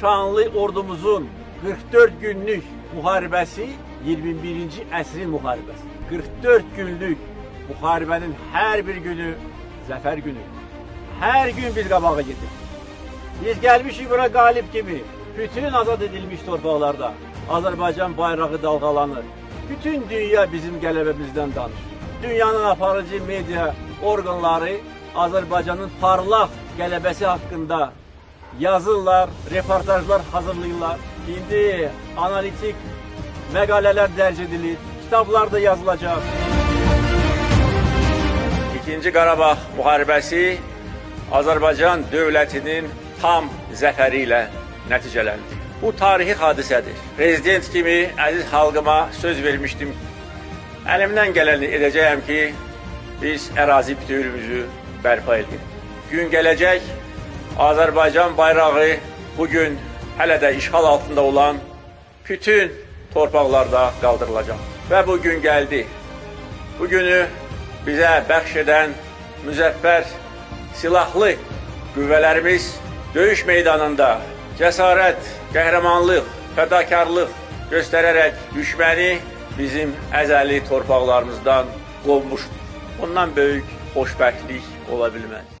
şanlı ordumuzun 44 günlük müharibəsi 21-ci əsrin müharibəsi. 44 günlük müharibənin hər bir günü zəfər günü. Hər gün biz qabağa gedirik. Biz gəlmişik bura qalib kimi. Bütün azad edilmiş torpaqlarda Azərbaycan bayrağı dalğalanır. Bütün dünya bizim qələbəmizdən danışır. Dünyanın aparıcı media orqanları Azərbaycanın parlaq qələbəsi haqqında yazırlar, reportajlar hazırlayırlar. İndi analitik məqalələr dərc edilir, kitablar da yazılacaq. İkinci Qarabağ müharibəsi Azərbaycan dövlətinin tam zəfəri ilə nəticələndi. Bu tarixi hadisədir. Prezident kimi əziz xalqıma söz vermişdim. Əlimdən gələni edəcəyəm ki, biz ərazi bütövlüyümüzü bərpa edək. Gün gələcək, Azərbaycan bayrağı bugün hələ də işğal altında olan bütün torpaqlarda qaldırılacaq. Və bu gün gəldi. Bu günü bizə bəxş edən müzəffər silahlı qüvvələrimiz döyüş meydanında cəsarət, qəhrəmanlıq, fədakarlıq göstərərək düşməni bizim əzəli torpaqlarımızdan qovmuşdur. Ondan böyük xoşbəxtlik ola bilməz.